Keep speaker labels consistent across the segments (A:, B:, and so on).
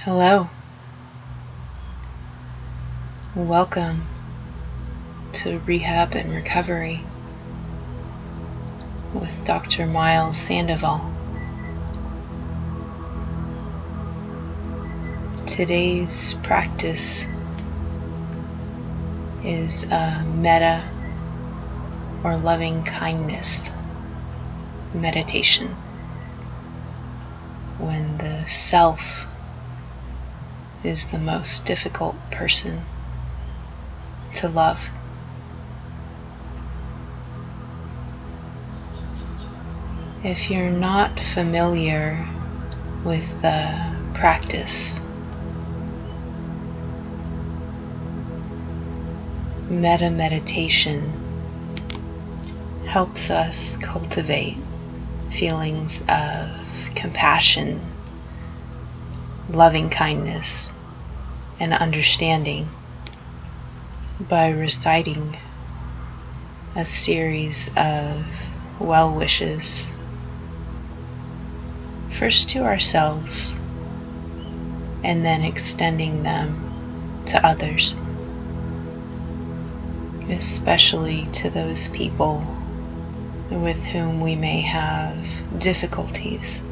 A: Hello, welcome to Rehab and Recovery with Dr. Miles Sandoval. Today's practice is a Metta or loving kindness meditation when the self is the most difficult person to love. If you're not familiar with the practice, Metta meditation helps us cultivate feelings of compassion, loving kindness, and understanding by reciting a series of well wishes, first to ourselves and then extending them to others, especially to those people with whom we may have difficulties.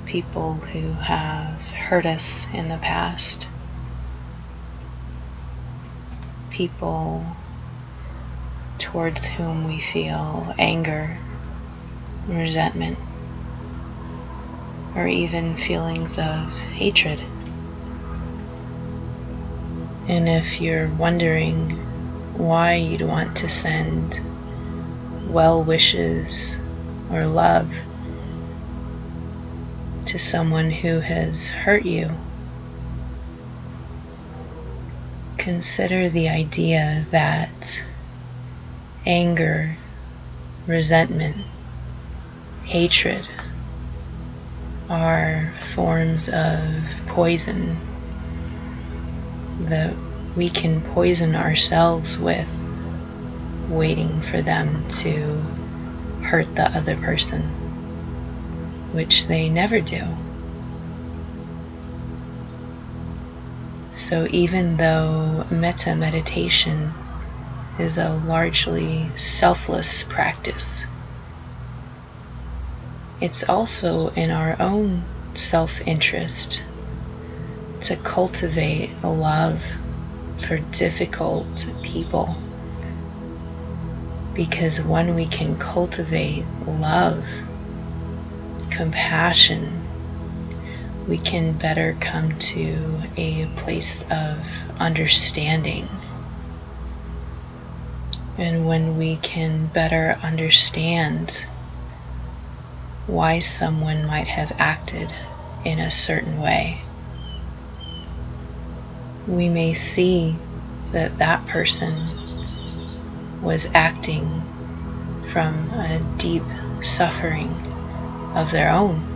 A: People who have hurt us in the past, people towards whom we feel anger, resentment, or even feelings of hatred. And if you're wondering why you'd want to send well wishes or love to someone who has hurt you, consider the idea that anger, resentment, hatred are forms of poison that we can poison ourselves with, waiting for them to hurt the other person, which they never do. So even though Metta meditation is a largely selfless practice, it's also in our own self-interest to cultivate a love for difficult people, because when we can cultivate love, compassion, we can better come to a place of understanding. And when we can better understand why someone might have acted in a certain way, we may see that that person was acting from a deep suffering of their own.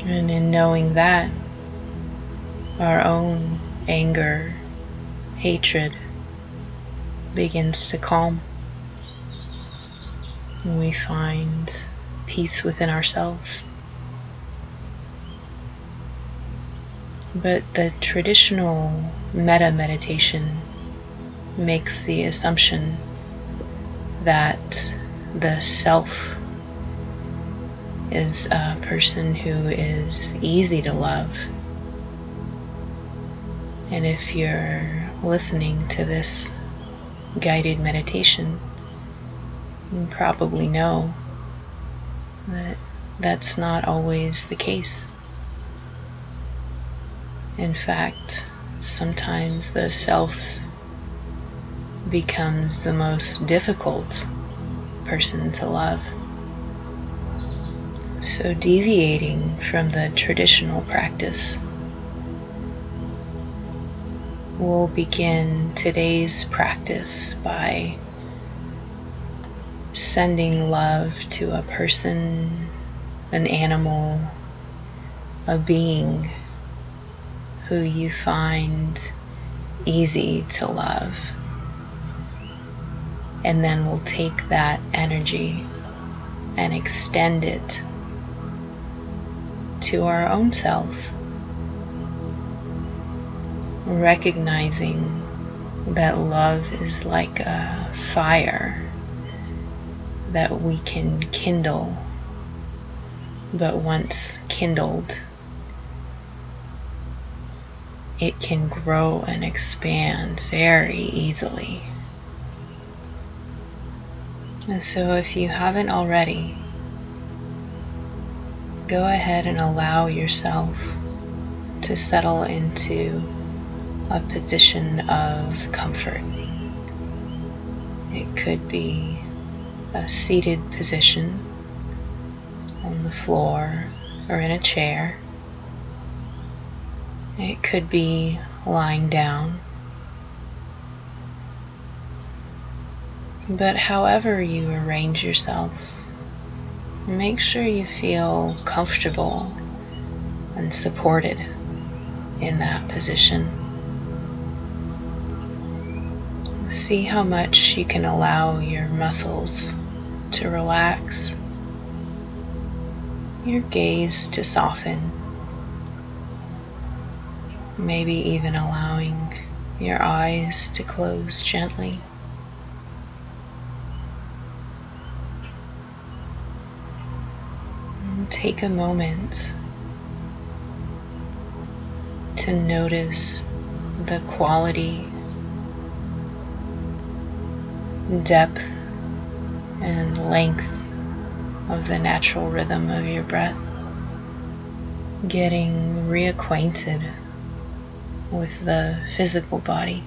A: And in knowing that, our own anger, hatred begins to calm, and we find peace within ourselves. But the traditional Metta meditation makes the assumption that the self is a person who is easy to love. And if you're listening to this guided meditation, you probably know that that's not always the case. In fact, sometimes the self becomes the most difficult person to love. So deviating from the traditional practice, we'll begin today's practice by sending love to a person, an animal, a being who you find easy to love. And then we'll take that energy and extend it to our own selves, recognizing that love is like a fire that we can kindle, but once kindled, it can grow and expand very easily. And so if you haven't already, go ahead and allow yourself to settle into a position of comfort. It could be a seated position on the floor or in a chair. It could be lying down. But however you arrange yourself, make sure you feel comfortable and supported in that position. See how much you can allow your muscles to relax, your gaze to soften, maybe even allowing your eyes to close gently. And take a moment to notice the quality, depth, and length of the natural rhythm of your breath, getting reacquainted with the physical body.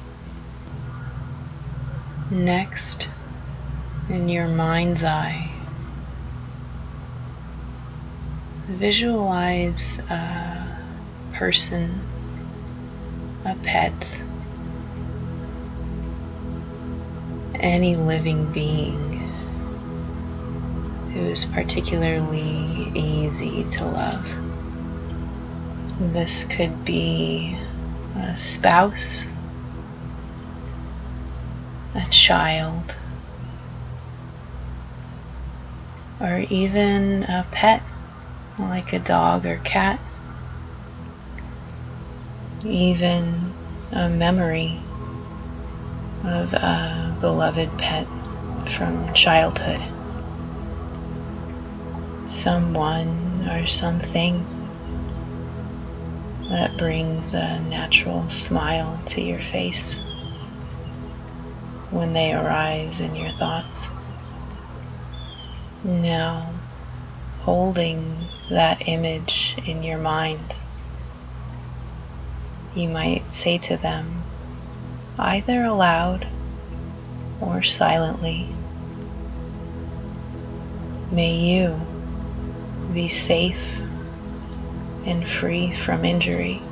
A: Next, in your mind's eye, visualize a person, a pet, any living being who is particularly easy to love. This could be a spouse, a child, or even a pet like a dog or cat, even a memory of a beloved pet from childhood, someone or something that brings a natural smile to your face when they arise in your thoughts. Now, holding that image in your mind, you might say to them, either aloud or silently, "May you be safe and free from injury.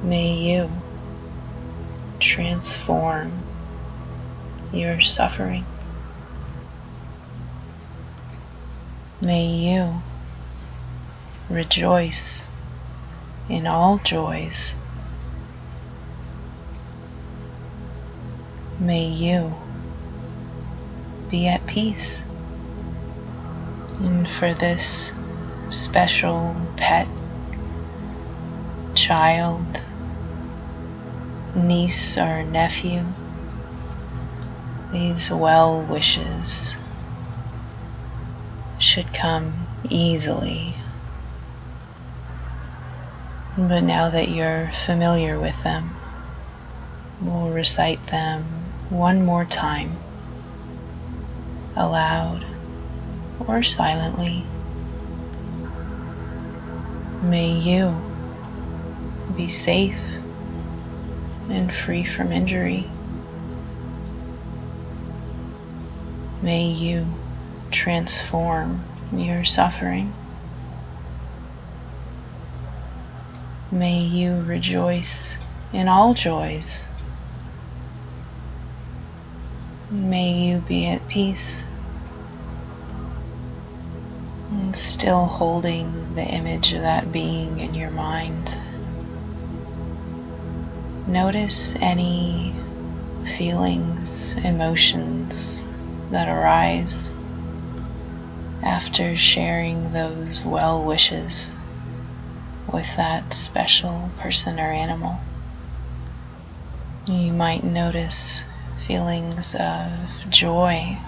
A: May you transform your suffering. May you rejoice in all joys. May you be at peace." And for this special pet, child, niece or nephew, these well wishes should come easily. But now that you're familiar with them, we'll recite them one more time, aloud or silently. May you be safe and free from injury. May you transform your suffering. May you rejoice in all joys. May you be at peace. And still holding the image of that being in your mind, notice any feelings, emotions that arise. after sharing those well wishes with that special person or animal. You might notice feelings of joy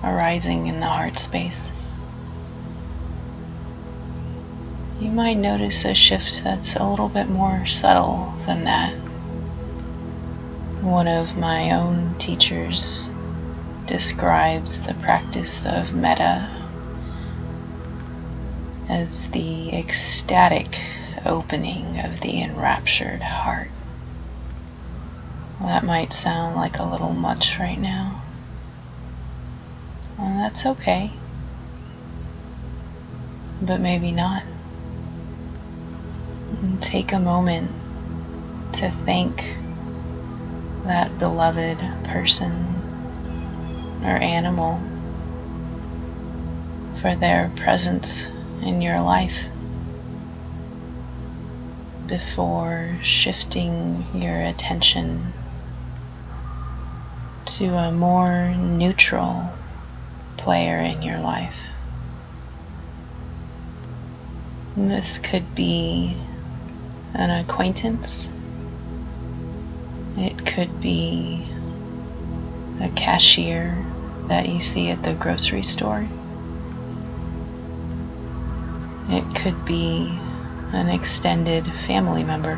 A: arising in the heart space. You might notice a shift that's a little bit more subtle than that. One of my own teachers describes the practice of Metta as the ecstatic opening of the enraptured heart. Well, that might sound like a little much right now. Well, that's okay. But maybe not. And take a moment to thank that beloved person or animal for their presence in your life before shifting your attention to a more neutral player in your life. And this could be an acquaintance. It could be a cashier that you see at the grocery store. It could be an extended family member.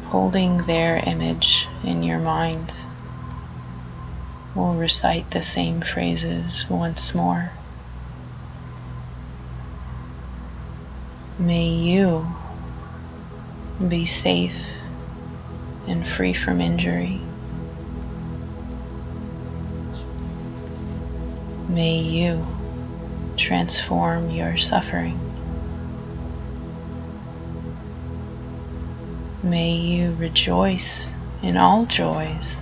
A: Holding their image in your mind, we'll recite the same phrases once more. May you be safe and free from injury. May you transform your suffering. May you rejoice in all joys.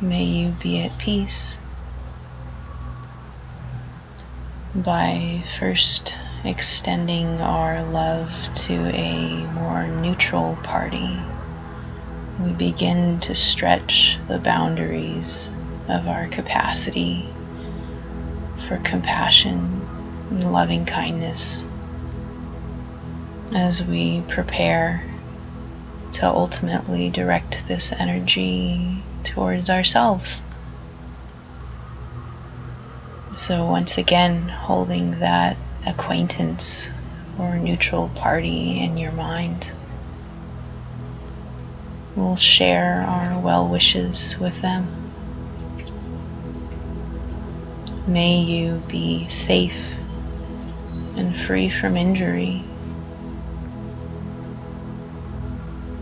A: May you be at peace. By first extending our love to a more neutral party, we begin to stretch the boundaries of our capacity for compassion and loving kindness as we prepare to ultimately direct this energy towards ourselves. So once again, holding that acquaintance or neutral party in your mind, we'll share our well wishes with them. May you be safe and free from injury.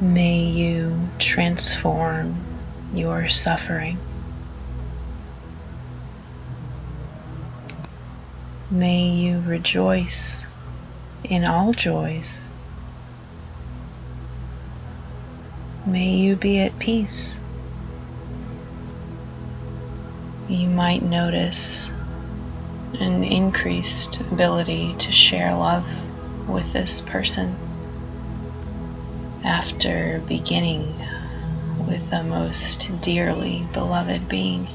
A: May you transform your suffering. May you rejoice in all joys. May you be at peace. You might notice an increased ability to share love with this person after beginning with the most dearly beloved being.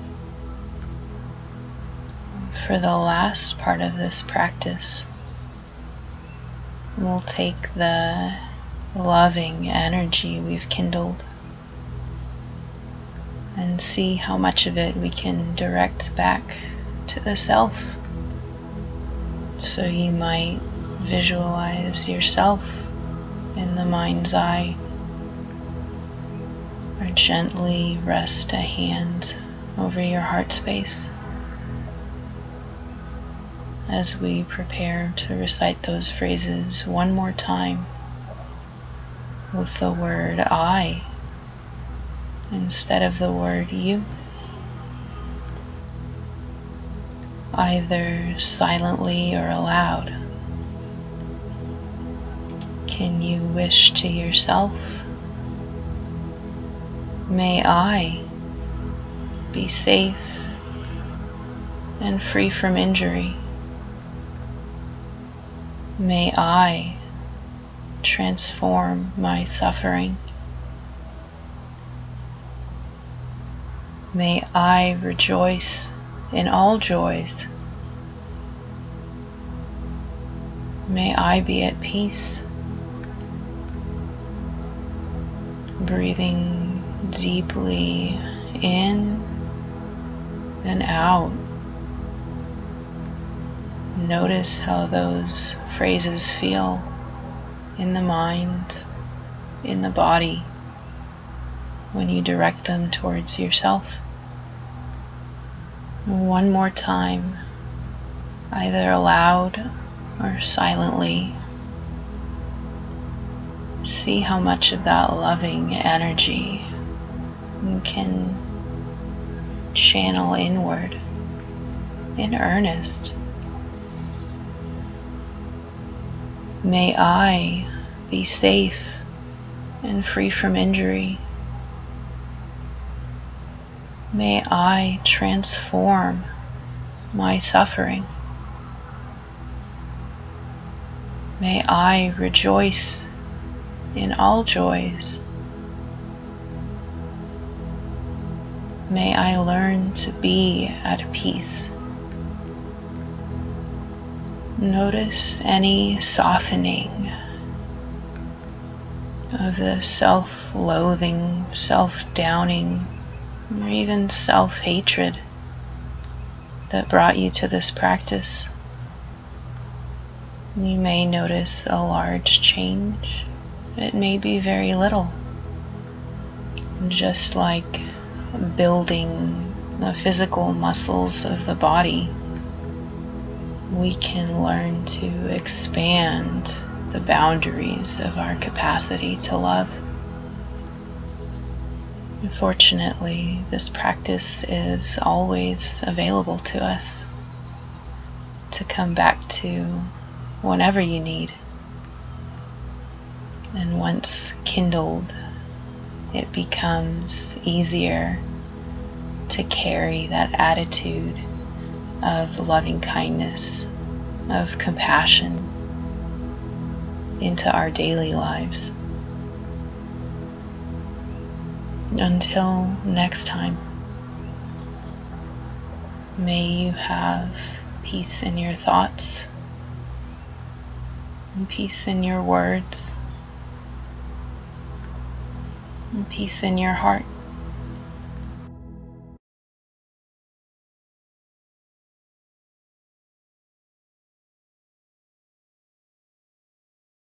A: For the last part of this practice, we'll take the loving energy we've kindled and see how much of it we can direct back to the self. So you might visualize yourself in the mind's eye, or gently rest a hand over your heart space as we prepare to recite those phrases one more time with the word I instead of the word you, either silently or aloud. Can you wish to yourself, may I be safe and free from injury. May I transform my suffering. May I rejoice in all joys. May I be at peace. Breathing deeply in and out. Notice how those phrases feel in the mind, in the body, when you direct them towards yourself. One more time, either aloud or silently. See how much of that loving energy you can channel inward in earnest. May I be safe and free from injury. May I transform my suffering. May I rejoice in all joys. May I learn to be at peace. Notice any softening of the self-loathing, self-downing, or even self-hatred that brought you to this practice. You may notice a large change. It may be very little. Just like building the physical muscles of the body, we can learn to expand the boundaries of our capacity to love. Fortunately, this practice is always available to us to come back to whenever you need. And once kindled, it becomes easier to carry that attitude of loving kindness, of compassion into our daily lives. Until next time, may you have peace in your thoughts and peace in your words and peace in your heart.